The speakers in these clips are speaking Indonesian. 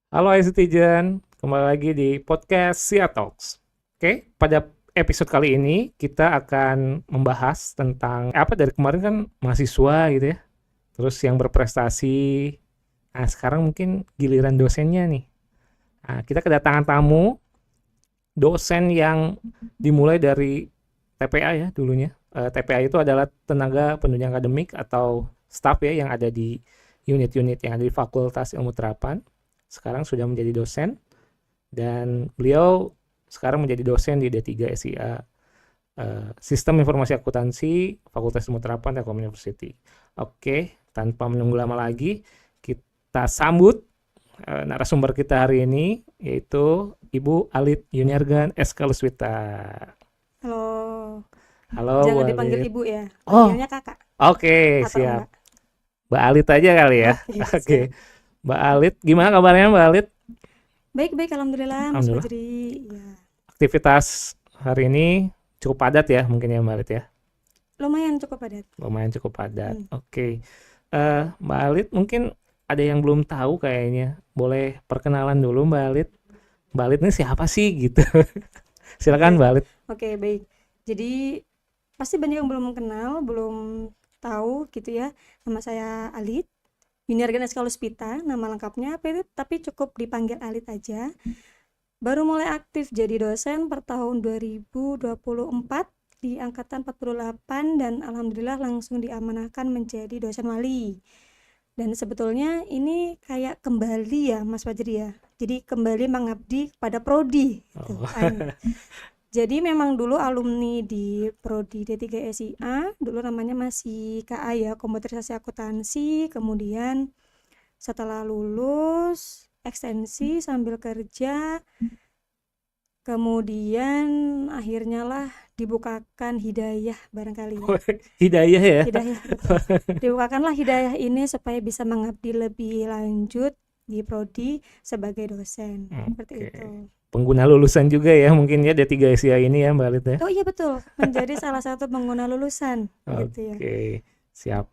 Halo iCitizen, kembali lagi di podcast Sia Talks. Oke, pada episode kali ini kita akan membahas tentang dari kemarin kan mahasiswa gitu ya, terus yang berprestasi. Nah, sekarang mungkin giliran dosennya nih. Nah, kita kedatangan tamu dosen yang dimulai dari TPA ya dulunya. TPA itu adalah tenaga penunjang akademik atau staff ya yang ada di unit-unit yang ada di Fakultas Ilmu Terapan. Sekarang sudah menjadi dosen dan beliau sekarang menjadi dosen di D3 SIA Sistem Informasi Akuntansi Fakultas Ilmu Terapan Telkom University. Oke, tanpa menunggu lama lagi, kita sambut narasumber kita hari ini yaitu Ibu Alit Yuniargan Eskaluswita. Halo, Halo Bu jangan dipanggil Alit. ibu ya, Oh, panggilnya kakak oke, atau siap. enggak. Mbak Alit aja kali ya. Iya, Oke, siap. Mbak Alit, gimana kabarnya Mbak Alit? Baik-baik, alhamdulillah, Mas Alhamdulillah. Fajri. Ya, Aktivitas hari ini cukup padat ya mungkin ya Mbak Alit ya. lumayan cukup padat. Lumayan cukup padat. Hmm. Oke. Mbak Alit mungkin ada yang belum tahu kayaknya. Boleh perkenalan dulu Mbak Alit. Mbak Alit ini siapa sih gitu? Silakan Mbak Alit. Oke, baik. Jadi pasti banyak yang belum kenal, belum tahu gitu ya. Nama saya Alit Yuniargan Eskaluspita, nama lengkapnya apa itu, tapi cukup dipanggil Alit aja. Baru mulai aktif jadi dosen per tahun 2024 di angkatan 48 dan alhamdulillah langsung diamanahkan menjadi dosen wali. Dan sebetulnya ini kayak kembali ya Mas Fajri ya. Jadi kembali mengabdi pada prodi gitu. Oh. Jadi memang dulu alumni di prodi D3 SIA, dulu namanya masih KA ya, Komputerisasi Akuntansi. Kemudian setelah lulus ekstensi sambil kerja, kemudian akhirnya lah dibukakan hidayah barangkali ya. Hidayah ya. Hidayah, betul. Dibukakanlah hidayah ini supaya bisa mengabdi lebih lanjut di prodi sebagai dosen. Seperti Oke. itu. Pengguna lulusan juga ya mungkin ya D3 SIA ini ya Mbak Alit ya. Oh iya betul, menjadi salah satu pengguna lulusan gitu ya. Oke, siap.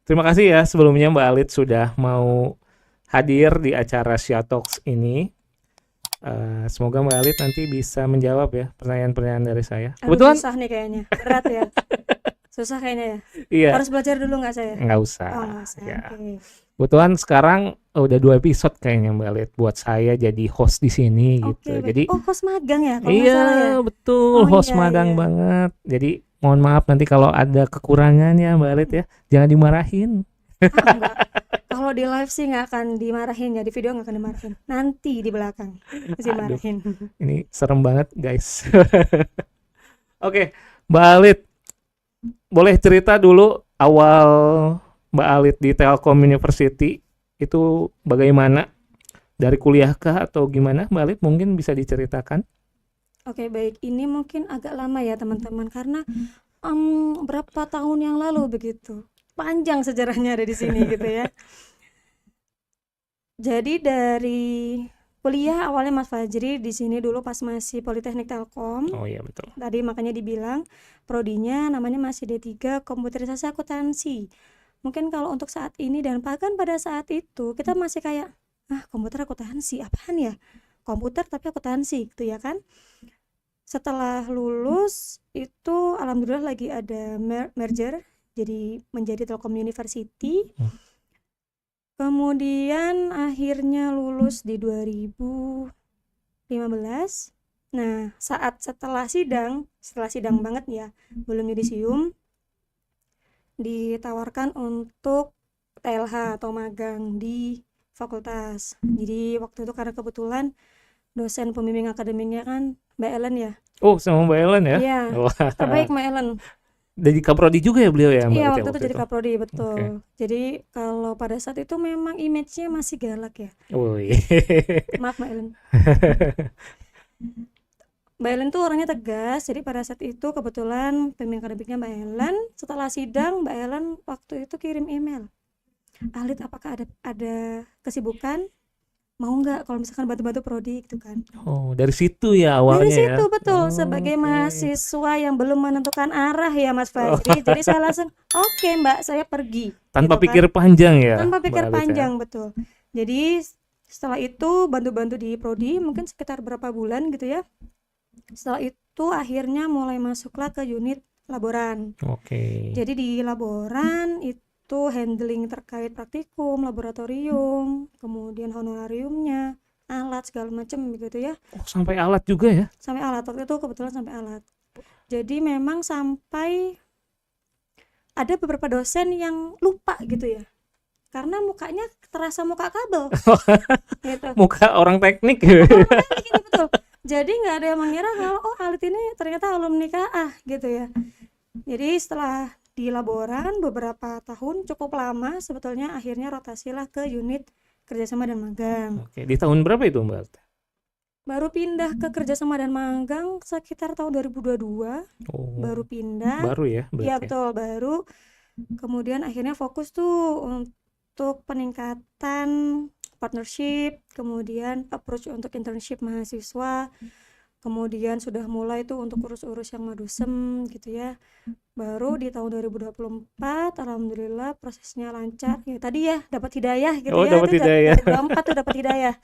Terima kasih ya sebelumnya Mbak Alit sudah mau hadir di acara Sia Talks ini. Semoga Mbak Alit nanti bisa menjawab ya pertanyaan-pertanyaan dari saya. Aduh, Kebetulan susah nih kayaknya, berat ya. Susah kayaknya ya. iya, Harus belajar dulu nggak saya? nggak usah. Oh nggak usah. Ya. Oke. Kebetulan sekarang udah 2 episode kayaknya Mbak Alit buat saya jadi host di sini gitu. Oke, baik. Jadi Oh host magang ya kalau nggak iya salah ya. betul Oh host iya magang iya. banget. Jadi mohon maaf nanti kalau ada kekurangan ya Mbak Alit ya. Jangan dimarahin. Ah enggak. Kalau di live sih nggak akan dimarahin ya, di video nggak akan dimarahin. Nanti di belakang masih Aduh, marahin. ini serem banget guys. Oke, Mbak Alit, boleh cerita dulu awal Mbak Alit di Telkom University itu bagaimana? Dari kuliah kah atau gimana Mbak Alit mungkin bisa diceritakan? Oke baik, ini mungkin agak lama ya teman-teman karena berapa tahun yang lalu begitu. Panjang sejarahnya ada di sini gitu ya. Jadi dari kuliah awalnya Mas Fajri di sini dulu pas masih Politeknik Telkom. Oh iya betul. Tadi makanya dibilang prodinya namanya masih D3 Komputerisasi Akuntansi. Mungkin kalau untuk saat ini dan bahkan pada saat itu kita masih kayak komputer akuntansi apaan ya? Komputer tapi akuntansi gitu ya kan? Setelah lulus itu alhamdulillah lagi ada merger jadi menjadi Telkom University. Kemudian akhirnya lulus di 2015. Nah, setelah sidang banget ya, belum yudisium, ditawarkan untuk TLH atau magang di fakultas. Jadi waktu itu karena kebetulan dosen pembimbing akademiknya kan Mbak Ellen ya. Oh sama Mbak Ellen ya? Iya, Wah, terbaik Mbak Ellen. jadi kaprodi juga ya beliau ya Mbak Iya Alit ya waktu itu jadi kaprodi betul. Oke. Jadi kalau pada saat itu memang image-nya masih galak ya. Wih. Maaf Mbak Ellen. Mbak Ellen tuh orangnya tegas. Jadi pada saat itu kebetulan pembimbing akademiknya Mbak Ellen. Setelah sidang Mbak Ellen waktu itu kirim email. Alit apakah ada kesibukan? Mau nggak kalau misalkan bantu-bantu prodi gitu kan. Oh, dari situ ya awalnya Dari ya. situ betul, Oh, sebagai oke. mahasiswa yang belum menentukan arah ya Mas Fajri. Jadi saya langsung oke Mbak, saya pergi Tanpa gitu kan. pikir panjang ya Tanpa Mbak pikir Alit ya. panjang betul. Jadi setelah itu bantu-bantu di prodi mungkin sekitar berapa bulan gitu ya. Setelah itu akhirnya mulai masuklah ke unit laboran. Oke. Jadi di laboran itu handling terkait praktikum, laboratorium, kemudian honorariumnya, alat segala macam begitu ya. Oh, sampai alat juga ya? Sampai alat, waktu itu kebetulan sampai alat. Jadi memang sampai ada beberapa dosen yang lupa gitu ya. Karena mukanya terasa muka kabel gitu. Muka orang teknik. Makanya gini betul. Jadi nggak ada yang mengira kalau oh Alit ini ternyata alumni KA gitu ya. Jadi setelah di laboran beberapa tahun cukup lama sebetulnya akhirnya rotasilah ke unit kerjasama dan magang. Oke, di tahun berapa itu Mbak? Baru pindah ke kerjasama dan magang sekitar tahun 2022 Oh, baru pindah. baru ya Iya berarti. betul baru. Kemudian akhirnya fokus tuh untuk peningkatan partnership, kemudian approach untuk internship mahasiswa, kemudian sudah mulai tuh untuk urus-urus yang madusem gitu ya. Baru di tahun 2024 alhamdulillah prosesnya lancar. Ya tadi ya dapat hidayah gitu Oh, ya. dapat Itu hidayah. 2024 tuh dapat hidayah.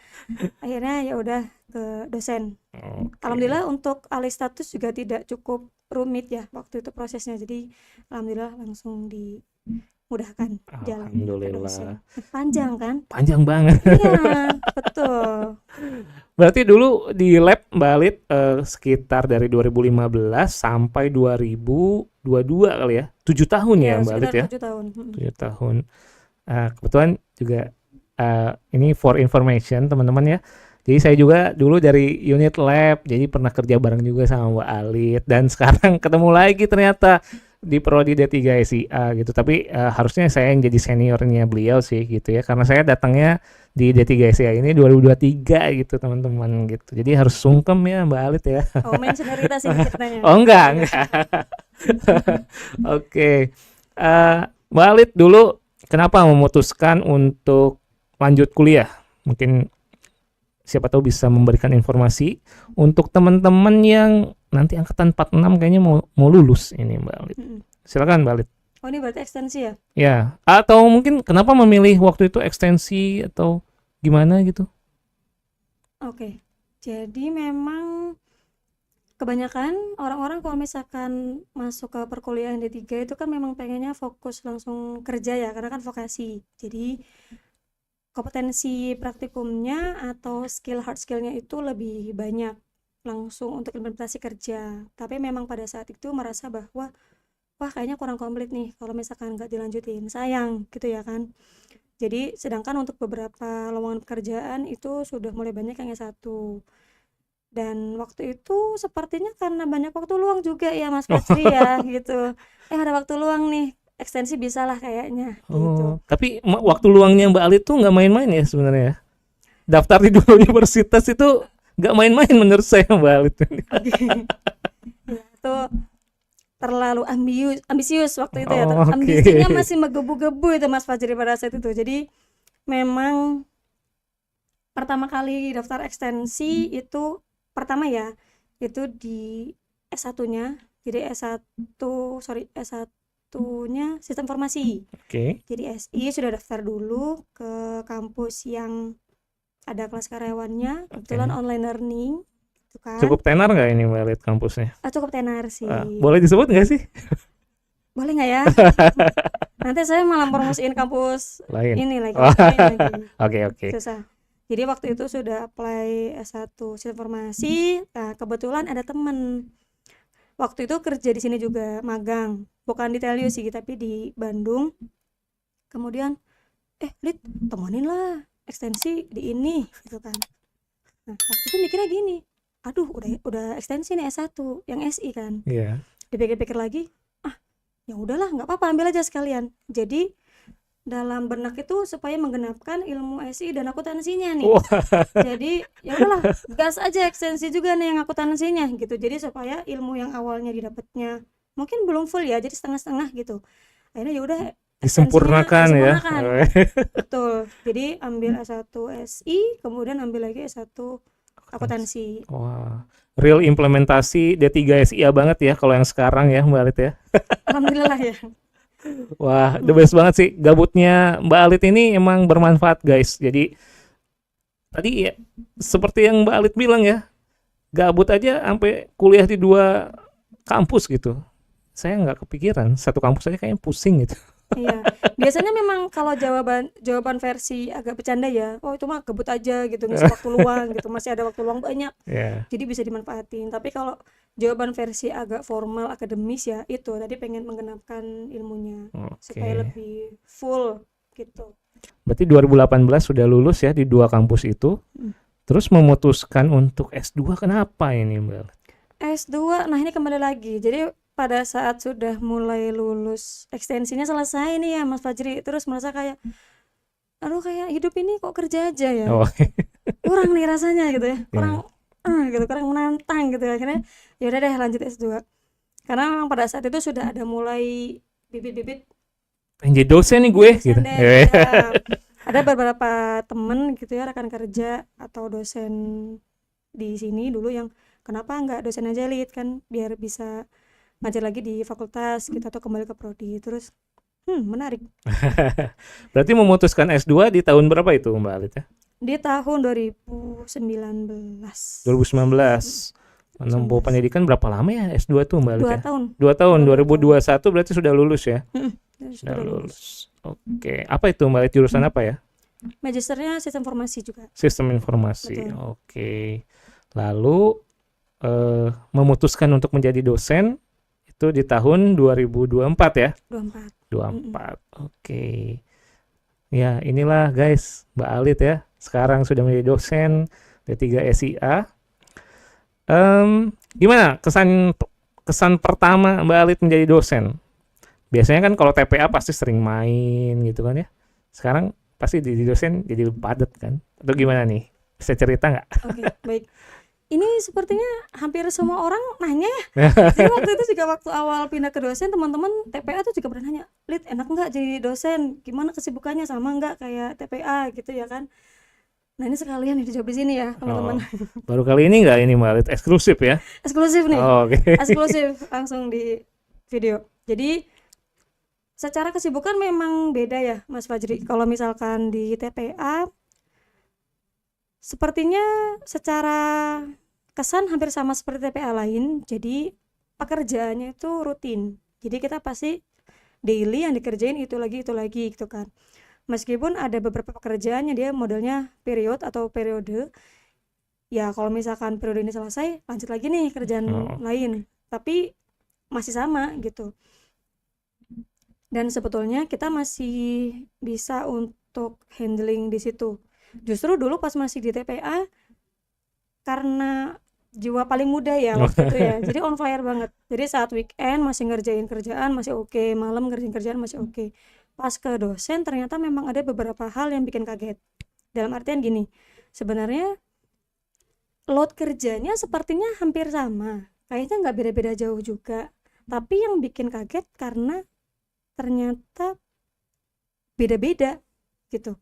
Akhirnya ya udah ke dosen. Oke. Alhamdulillah untuk alih status juga tidak cukup rumit ya waktu itu prosesnya. Jadi alhamdulillah langsung dimudahkan jalan ke Alhamdulillah. dosen. Panjang kan? Panjang banget. Iya, betul. Berarti dulu di lab Mbak Alit sekitar dari 2015 sampai 2022 kali ya? 7 tahun ya Mbak Alit sekitar ya? 7 tahun. 7 tahun. Kebetulan juga ini for information teman-teman ya. Jadi saya juga dulu dari unit lab, jadi pernah kerja bareng juga sama Mbak Alit dan sekarang ketemu lagi ternyata di prodi D3 SIA gitu. Tapi harusnya saya yang jadi seniornya beliau sih gitu ya, karena saya datangnya di D3 SIA ini 2023 gitu teman-teman gitu. Jadi harus sungkem ya Mbak Alit ya. Oh, main senioritas ini ceritanya. Oh enggak. Oke. Mbak Alit dulu kenapa memutuskan untuk lanjut kuliah? Mungkin siapa tahu bisa memberikan informasi untuk teman-teman yang nanti angkatan 46 kayaknya mau lulus ini Mbak Alit. Silakan Mbak Alit. Oh, ini berarti ekstensi ya? Ya, atau mungkin kenapa memilih waktu itu ekstensi atau gimana gitu? Oke. Jadi memang kebanyakan orang-orang kalau misalkan masuk ke perkuliahan D3 itu kan memang pengennya fokus langsung kerja ya, karena kan vokasi. Jadi kompetensi praktikumnya atau hard skillnya itu lebih banyak langsung untuk implementasi kerja. Tapi memang pada saat itu merasa bahwa wah kayaknya kurang komplit nih kalau misalkan nggak dilanjutin, sayang gitu ya kan. Jadi sedangkan untuk beberapa lowongan pekerjaan itu sudah mulai banyak yang S1. Dan waktu itu sepertinya karena banyak waktu luang juga ya Mas Fajri ya gitu. Ada waktu luang nih, ekstensi bisa lah kayaknya gitu. Tapi waktu luangnya Mbak Alit tuh nggak main-main ya sebenarnya. Daftar di dua universitas itu nggak main-main menurut saya Mbak Alit. Ya, itu terlalu ambisius waktu itu ya. Oh, oke. Ambisinya masih menggebu-gebu itu Mas Fajri pada saat itu. Jadi memang pertama kali daftar ekstensi itu pertama ya itu di S1-nya. Jadi S1-nya sistem informasi. Oke. Jadi SI sudah daftar dulu ke kampus yang ada kelas karyawannya, kebetulan online learning gitu kan. Cukup tenar nggak ini Mbak Alit kampusnya? Cukup tenar sih. Boleh disebut nggak sih? Boleh nggak ya? Nanti saya malah promosiin kampus Lain. ini lagi. Oke. Susah. Jadi waktu itu sudah apply S1 sistem informasi. Nah, kebetulan ada temen waktu itu kerja di sini juga magang, bukan di Telio sih tapi di Bandung. Kemudian Lid temenin lah ekstensi di ini gitu kan. Nah waktu itu mikirnya gini, aduh udah ekstensi nih S1 yang SI kan. Iya. Dipikir-pikir lagi, ya udahlah nggak apa-apa ambil aja sekalian. Jadi dalam benak itu supaya menggenapkan ilmu SI dan akuntansinya nih. Jadi ya udahlah gas aja ekstensi juga nih yang akuntansinya gitu. Jadi supaya ilmu yang awalnya didapatnya mungkin belum full ya, jadi setengah-setengah gitu. Akhirnya ya udah disempurnakan ya. Betul. Jadi ambil S1 SI, kemudian ambil lagi S1 akuntansi. Wah, real implementasi D3 SIA banget ya kalau yang sekarang ya Mbak Alit ya. Alhamdulillah ya. Wah, the best banget sih. Gabutnya Mbak Alit ini emang bermanfaat, guys. Jadi tadi ya seperti yang Mbak Alit bilang ya, gabut aja sampai kuliah di 2 kampus gitu. Saya nggak kepikiran, satu kampus aja kayaknya pusing gitu. Iya, biasanya memang kalau jawaban jawaban versi agak bercanda ya, oh itu mah gabut aja gitu, ngisi waktu luang gitu, masih ada waktu luang banyak, Ya, jadi bisa dimanfaatin. Tapi kalau jawaban versi agak formal akademis ya itu tadi pengen menggenapkan ilmunya supaya oke. lebih full gitu. Berarti 2018 sudah lulus ya di 2 kampus itu. Mm. Terus memutuskan untuk S2 kenapa ini, Mbak Alit? S2, nah ini kembali lagi. Jadi pada saat sudah mulai lulus, ekstensinya selesai nih ya Mas Fajri, terus merasa kayak, aduh kayak hidup ini kok kerja aja ya, Oh, kurang nih rasanya gitu ya, ya. kurang menantang gitu. Akhirnya ya udah deh lanjut S2. Karena memang pada saat itu sudah ada mulai bibit-bibit Pengen jadi dosen nih gue dosen gitu. deh, ya. Ada beberapa temen gitu ya, rekan kerja atau dosen di sini dulu yang kenapa nggak dosen aja Lid, kan biar bisa ngajar lagi di fakultas gitu atau kembali ke prodi. Terus menarik. Berarti memutuskan S2 di tahun berapa itu, Mbak Alit ya? Di tahun 2019. 2019. Menempuh 19. pendidikan berapa lama ya S2 tuh, Mbak Alit 2 ya? tahun. 2 tahun, 2 tahun. 2021 berarti sudah lulus ya? Sudah Sudah lulus. lulus. Oke. Apa itu, Mbak Alit, jurusan apa ya? Magisternya sistem informasi juga. Sistem informasi. Betul. Oke. Lalu memutuskan untuk menjadi dosen itu di tahun 2024 ya? 24. 24. Oke. Ya, inilah guys, Mbak Alit ya. Sekarang sudah menjadi dosen D3 SIA. Gimana kesan pertama Mbak Alit menjadi dosen? Biasanya kan kalau TPA pasti sering main gitu kan ya. Sekarang pasti di dosen jadi padat kan? Atau gimana nih? Bisa cerita nggak? Oke, baik. Ini sepertinya hampir semua orang nanya ya. Jadi waktu itu juga waktu awal pindah ke dosen, teman-teman TPA tuh juga pernah nanya, Lid enak nggak jadi dosen? Gimana kesibukannya, sama nggak kayak TPA gitu ya kan? Nah ini sekalian nih dijawab di sini ya teman-teman. Baru kali ini nggak ini Mbak Alit eksklusif ya? Eksklusif nih, Oke. eksklusif langsung di video. Jadi secara kesibukan memang beda ya Mas Fajri. Kalau misalkan di TPA sepertinya secara kesan hampir sama seperti TPA lain. Jadi pekerjaannya itu rutin. Jadi kita pasti daily yang dikerjain itu lagi gitu kan. Meskipun ada beberapa pekerjaan yang dia modelnya period atau periode. Ya kalau misalkan periode ini selesai, lanjut lagi nih kerjaan lain. Tapi masih sama gitu. Dan sebetulnya kita masih bisa untuk handling di situ. Justru dulu pas masih di TPA, karena jiwa paling muda ya waktu itu ya, jadi on fire banget. Jadi saat weekend masih ngerjain kerjaan masih oke, malam ngerjain kerjaan masih oke. Pas ke dosen ternyata memang ada beberapa hal yang bikin kaget. Dalam artian gini, sebenarnya load kerjanya sepertinya hampir sama, kayaknya nggak beda-beda jauh juga. Tapi yang bikin kaget karena ternyata beda-beda gitu.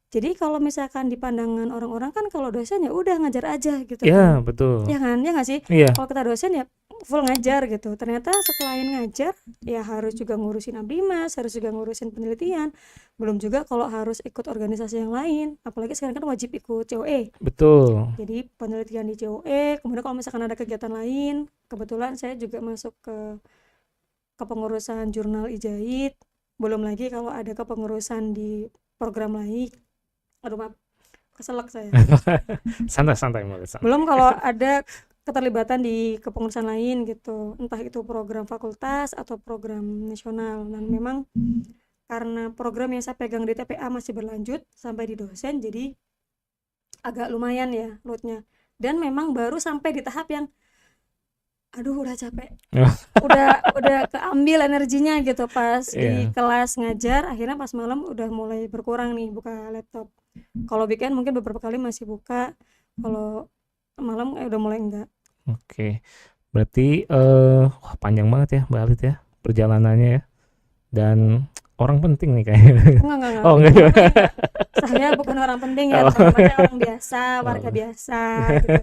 Jadi kalau misalkan di pandangan orang-orang kan kalau dosen ya udah ngajar aja gitu Ya, kan. betul. Ya kan? Ya nggak sih? Iya, Kalau kita dosen ya full ngajar gitu. Ternyata selain ngajar ya harus juga ngurusin abdimas, harus juga ngurusin penelitian. Belum juga kalau harus ikut organisasi yang lain. Apalagi sekarang kan wajib ikut COE. betul. Jadi penelitian di COE, kemudian kalau misalkan ada kegiatan lain, kebetulan saya juga masuk ke kepengurusan jurnal Ijait. Belum lagi kalau ada kepengurusan di program lain. Aduh maaf, keselak saya. Santai-santai Mbak Alit, santai. Belum kalau ada keterlibatan di kepengurusan lain gitu, entah itu program fakultas atau program nasional. Dan memang karena program yang saya pegang di TPA masih berlanjut sampai di dosen, jadi agak lumayan ya loadnya. Dan memang baru sampai di tahap yang aduh udah capek, udah keambil energinya gitu pas di kelas ngajar. Akhirnya pas malam udah mulai berkurang nih buka laptop. Kalau weekend mungkin beberapa kali masih buka, kalau malam udah mulai enggak. Oke. Berarti wah panjang banget ya Mbak Alit ya perjalanannya ya. Dan orang penting nih kayaknya. Enggak. Oh, enggak. Saya bukan orang penting ya, saya orang biasa, warga biasa gitu.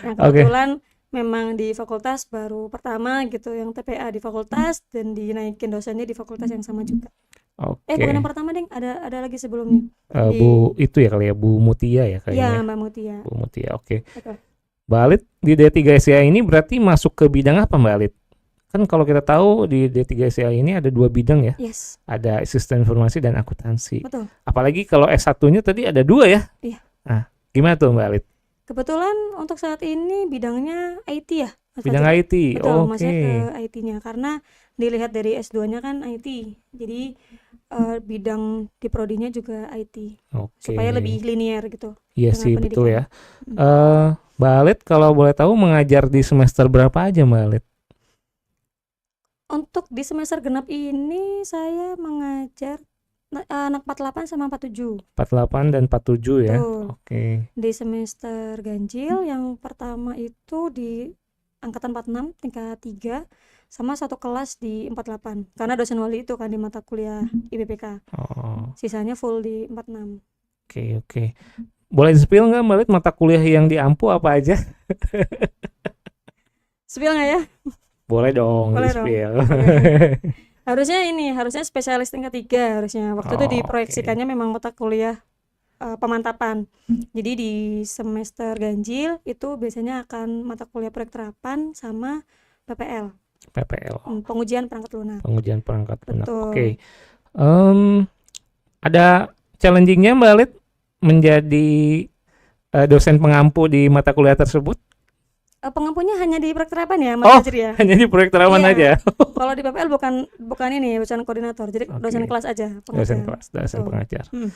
Yang kebetulan memang di fakultas baru pertama gitu yang TPA di fakultas dan dinaikin dosennya di fakultas yang sama juga. Oke. Bukan yang pertama, Deng. Ada lagi sebelumnya. Bu itu ya kali ya, Bu Mutia ya Iya, kayaknya. Mbak Mutia. Bu Mutia, oke. Betul. Mbak Alit di D3SCA ini berarti masuk ke bidang apa Mbak Alit? Kan kalau kita tahu di D3SCA ini ada 2 bidang ya. Yes, Ada sistem informasi dan akuntansi. betul. Apalagi kalau S1-nya tadi ada 2 ya. Iya. Nah, gimana tuh Mbak Alit? Kebetulan untuk saat ini bidangnya IT ya, Mas Bidang Fajri. IT. Betul, Oke. masnya ke IT-nya karena dilihat dari S2-nya kan IT. Jadi bidang di prodinya juga IT Oke. supaya lebih linear gitu Iya dengan sih, betul ya. pendidikan. Mbak Alit kalau boleh tahu mengajar di semester berapa aja Mbak Alit? Untuk di semester genap ini saya mengajar anak 48 sama 47. 48 dan 47 ya. Betul. Oke. Di semester ganjil yang pertama itu di angkatan 46 tingkat 3 sama satu kelas di 48 karena dosen wali itu kan di mata kuliah IPPK. Oh, Sisanya full di 46. oke. Boleh di-spill nggak Mbak Alit mata kuliah yang di Ampu apa aja? Spill nggak ya? Boleh dong, Boleh dong. di-spill. Harusnya spesialis tingkat 3 harusnya. Waktu itu Oh, diproyeksikannya memang mata kuliah pemantapan. Jadi di semester ganjil itu biasanya akan mata kuliah proyek terapan sama PPL, PPL, pengujian perangkat lunak. pengujian perangkat lunak. Betul. Oke. Ada challenging-nya Mbak Alit menjadi dosen pengampu di mata kuliah tersebut? Pengampunya hanya di proyek terapan ya, Mas Oh, Fajri ya. hanya di proyek terapan Iya. aja. Kalau di PPL bukan ini, dosen koordinator. Jadi Oke. dosen kelas aja, Dosen pengajar. kelas, dosen Betul. pengajar. Hmm.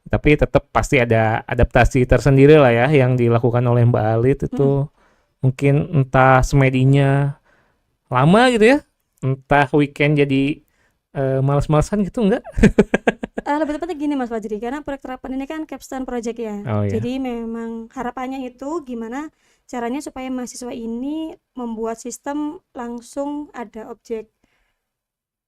Tapi tetap pasti ada adaptasi tersendiri lah ya yang dilakukan oleh Mbak Alit itu. Mungkin entah semedinya lama gitu ya, entah weekend jadi males-malesan gitu enggak? Lebih tepatnya gini Mas Fajri, karena proyek terapan ini kan capstone project ya. Oh, iya. Jadi memang harapannya itu gimana caranya supaya mahasiswa ini membuat sistem langsung ada objek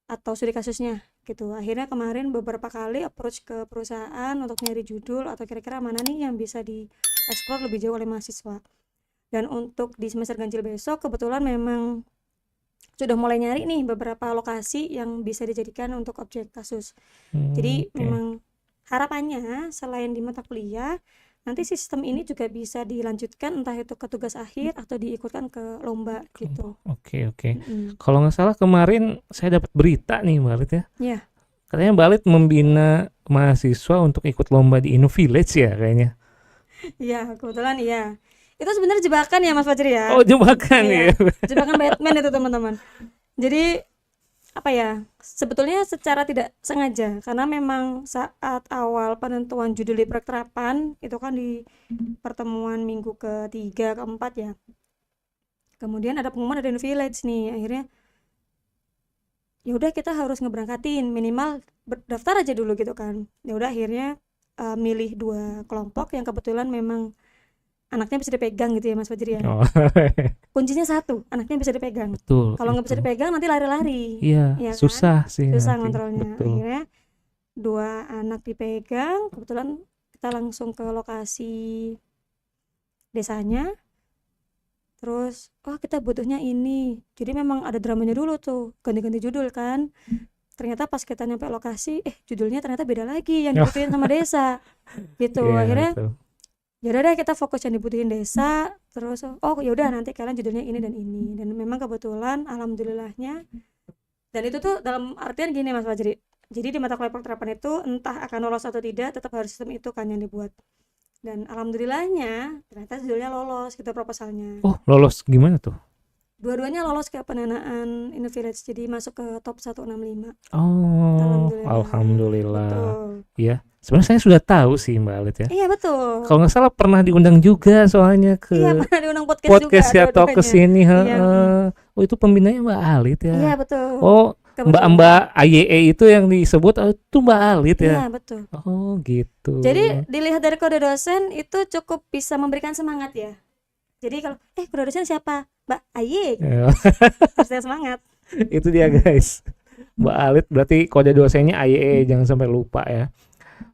atau studi kasusnya gitu. Akhirnya kemarin beberapa kali approach ke perusahaan untuk nyari judul atau kira-kira mana nih yang bisa dieksplor lebih jauh oleh mahasiswa. Dan untuk di semester ganjil besok kebetulan memang sudah mulai nyari nih beberapa lokasi yang bisa dijadikan untuk objek kasus. Jadi Oke. memang harapannya selain di mata kuliah nanti sistem ini juga bisa dilanjutkan entah itu ke tugas akhir atau diikutkan ke lomba gitu. Oke. Mm-mm. Kalau nggak salah kemarin saya dapat berita nih Mbak Alit ya. Iya. Katanya Mbak Alit membina mahasiswa untuk ikut lomba di InnoVillage ya kayaknya. Iya, kebetulan iya. Itu sebenarnya jebakan ya Mas Fajri ya. Oh, jebakan Iya. ya. Jebakan Batman itu teman-teman. Jadi apa ya, sebetulnya secara tidak sengaja karena memang saat awal penentuan judul di proyek terapan itu kan di pertemuan minggu ketiga keempat ya, kemudian ada pengumuman ada InnoVillage nih, akhirnya ya udah kita harus ngeberangkatin minimal daftar aja dulu gitu kan. Ya udah akhirnya milih 2 kelompok yang kebetulan memang anaknya bisa dipegang gitu ya Mas Fajri ya. Oh, Kuncinya satu, anaknya bisa dipegang. betul. Kalau nggak bisa dipegang nanti lari-lari. Iya, Iya kan? susah sih Susah nanti. ngontrolnya. Betul. Akhirnya 2 anak dipegang, kebetulan kita langsung ke lokasi desanya. Terus, oh kita butuhnya ini. Jadi memang ada dramanya dulu tuh, ganti-ganti judul kan. Ternyata pas kita nyampe lokasi, judulnya ternyata beda lagi yang dibutuhin sama desa. Gitu. Iya, Akhirnya betul. ya udah deh kita fokus yang dibutuhin desa. Terus oh ya udah nanti kalian judulnya ini dan ini. Dan memang kebetulan alhamdulillahnya. Dan itu tuh dalam artian gini Mas Fajri. Jadi di mata kuliah penerapan itu entah akan lolos atau tidak, tetap harus sistem itu kan yang dibuat. Dan alhamdulillahnya ternyata judulnya lolos gitu proposalnya. Oh, lolos gimana tuh? Dua-duanya lolos ke pendanaan InnoVillage, jadi masuk ke top 165. Oh, Alhamdulillah. alhamdulillah. Betul. Iya, sebenarnya saya sudah tahu sih Mbak Alit ya. Iya betul. Kalau nggak salah pernah diundang juga soalnya ke Iya pernah diundang podcast podcast juga ya atau dua-duanya. kesini. Iya. Oh, itu pembinanya Mbak Alit ya. Iya betul. Oh, Kebetulan. Mbak AYE itu yang disebut itu Mbak Alit ya. Iya betul. Oh, gitu. Jadi dilihat dari kode dosen itu cukup bisa memberikan semangat ya. Jadi kalau kode dosen siapa? Mbak Aye. Ya, Harus ada semangat. itu dia guys. Mbak Alit berarti kode dosennya AYE, jangan sampai lupa ya.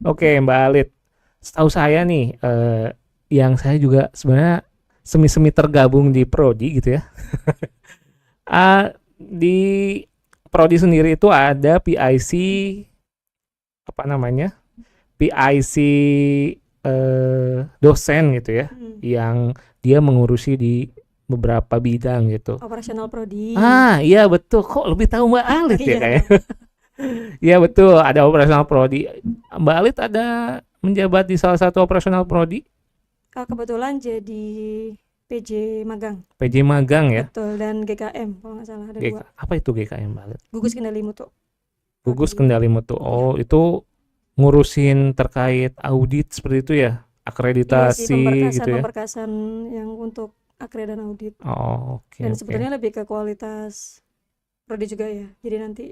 Oke, Mbak Alit. Setahu saya nih yang saya juga sebenarnya semi-semi tergabung di prodi gitu ya. Di prodi sendiri itu ada PIC apa namanya? PIC dosen gitu ya, yang dia mengurusi di beberapa bidang gitu. Operasional prodi. Iya betul. Kok lebih tahu Mbak Alit ya Iya. kayaknya? Iya betul, ada operasional prodi. Mbak Alit ada menjabat di salah satu operasional prodi? Kebetulan jadi PJ magang. PJ magang ya? Betul, dan GKM kalau nggak salah ada dua. Apa itu GKM Mbak Alit? Gugus Kendali Mutu. Gugus Kendali Mutu. Oh, itu ngurusin terkait audit seperti itu ya? Akreditasi gitu ya? Pemberkasan yang untuk akre dan audit. Oh, oke. Dan sebetulnya lebih ke kualitas prodi juga ya. Jadi nanti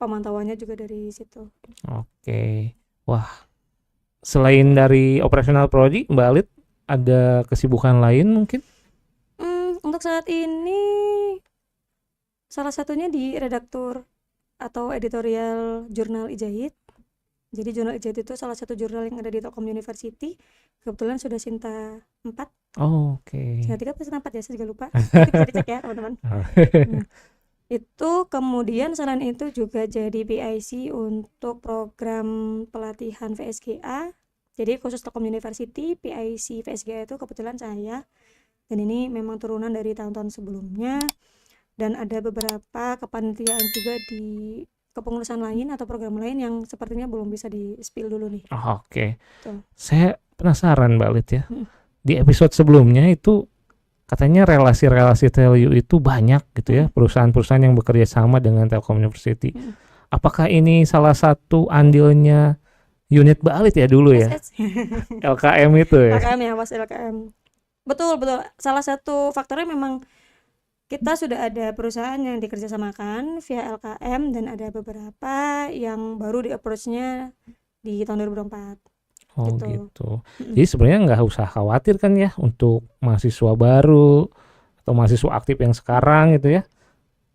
pemantauannya juga dari situ. Oke. Wah, selain dari operasional prodi, Mbak Alit ada kesibukan lain mungkin? Untuk saat ini salah satunya di redaktur atau editorial jurnal Ijahid. Jadi jurnal Ijahid itu salah satu jurnal yang ada di Telkom University. Kebetulan sudah Sinta 4. Oh, oke. Sinta 3 atau Sinta 4 ya, saya juga lupa. Nanti bisa dicek ya teman-teman. Itu kemudian selain itu juga jadi PIC untuk program pelatihan VSGA. Jadi khusus Telkom University, PIC VSGA itu kebetulan saya. Dan ini memang turunan dari tahun-tahun sebelumnya. Dan ada beberapa kepanitiaan juga di kepengurusan lain atau program lain yang sepertinya belum bisa di-spill dulu nih. Oke. Tuh. Saya penasaran Mbak Alit ya. Di episode sebelumnya itu katanya relasi-relasi Telyu itu banyak gitu ya, perusahaan-perusahaan yang bekerja sama dengan Telkom University. Apakah ini salah satu andilnya unit Mbak Alit ya dulu ya? LKM itu ya? LKM ya, was LKM. Betul. Salah satu faktornya memang kita sudah ada perusahaan yang dikerjasamakan via LKM dan ada beberapa yang baru di approach-nya di tahun 2024. Oh gitu. Jadi sebenarnya nggak usah khawatir kan ya untuk mahasiswa baru atau mahasiswa aktif yang sekarang gitu ya,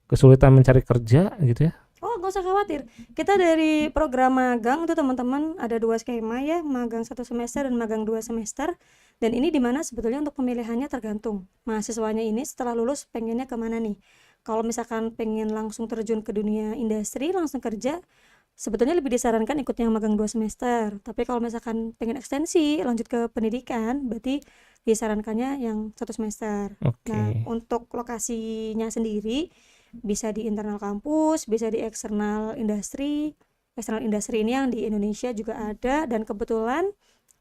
kesulitan mencari kerja gitu ya. Oh, nggak usah khawatir. Kita dari program magang itu teman-teman ada 2 skema ya, magang 1 semester dan magang 2 semester. Dan ini dimana sebetulnya untuk pemilihannya tergantung mahasiswanya ini setelah lulus pengennya kemana nih. Kalau misalkan pengen langsung terjun ke dunia industri, langsung kerja, sebetulnya lebih disarankan ikut yang magang 2 semester. Tapi kalau misalkan pengen ekstensi, lanjut ke pendidikan, berarti disarankannya yang 1 semester. Nah, untuk lokasinya sendiri bisa di internal kampus, bisa di eksternal industri. Eksternal industri ini yang di Indonesia juga ada, dan kebetulan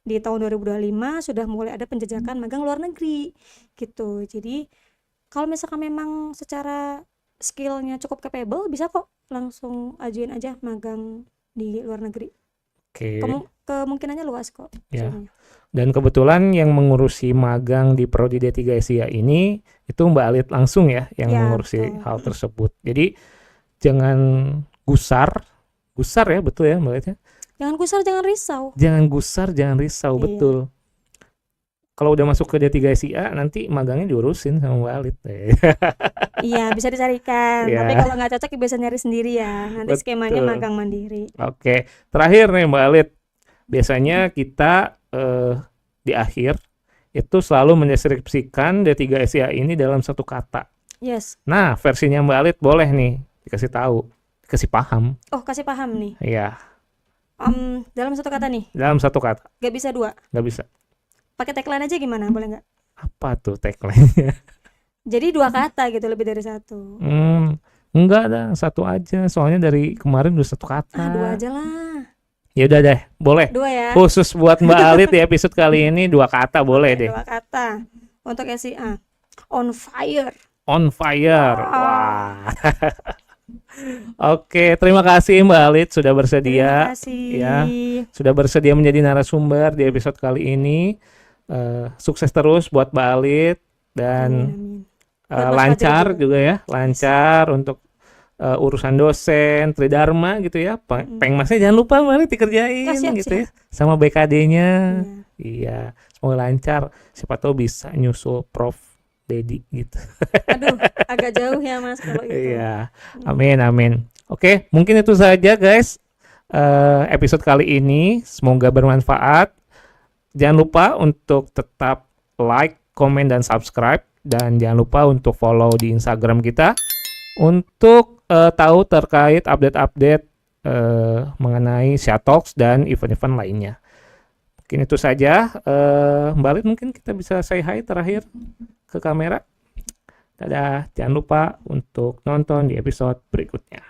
di tahun 2025 sudah mulai ada penjajakan magang luar negeri gitu. Jadi kalau misalkan memang secara skillnya cukup capable, bisa kok langsung ajuin aja magang di luar negeri. Kemungkinannya luas kok. Ya. Dan kebetulan yang mengurusi magang di Prodi D3 SIA ini itu Mbak Alit langsung ya yang mengurusi hal tersebut. Jadi jangan gusar ya, betul ya Mbak Alit ya? Jangan gusar, jangan risau. Jangan gusar, jangan risau, betul. Kalau udah masuk ke D3 SIA nanti magangnya diurusin sama Mbak Alit. Iya, bisa dicarikan. Tapi kalau nggak cocok bisa nyari sendiri ya. Nanti skemanya magang mandiri. Oke. Terakhir nih Mbak Alit. Biasanya kita di akhir itu selalu mendeskripsikan D3 SIA ini dalam satu kata. Yes. Nah, versinya Mbak Alit boleh nih dikasih tahu, dikasih paham. Oh, kasih paham nih. Iya. Dalam satu kata nih. Dalam satu kata. Gak bisa 2. Gak bisa. Pakai tagline aja gimana? Boleh nggak? Apa tuh tagline-nya? Jadi 2 kata gitu, lebih dari 1. Enggak dah, 1 aja. Soalnya dari kemarin udah 1 kata. 2 aja lah. Ya udah deh, boleh. 2 ya. Khusus buat Mbak Alit di episode kali ini 2 kata boleh deh. 2 kata. Untuk SIA. On fire. On fire. Wah. Oke, terima kasih Mbak Alit sudah bersedia. Terima kasih. Ya, sudah bersedia menjadi narasumber di episode kali ini. Sukses terus buat Mbak Alit dan lancar juga ya, lancar untuk urusan dosen, tridharma gitu ya. Pengmasnya jangan lupa Mbak Alit dikerjain gitu ya, sama BKD-nya. Iya, semoga lancar. Siapa tahu bisa nyusul Prof Dedi gitu. Aduh, agak jauh ya Mas kalau itu. Iya, amin. Oke, mungkin itu saja guys episode kali ini. Semoga bermanfaat. Jangan lupa untuk tetap like, komen, dan subscribe. Dan jangan lupa untuk follow di Instagram kita untuk tahu terkait update-update mengenai Sia Talks dan event-event lainnya. Mungkin itu saja. Mbak Alit, mungkin kita bisa say hi terakhir ke kamera. Dadah, jangan lupa untuk nonton di episode berikutnya.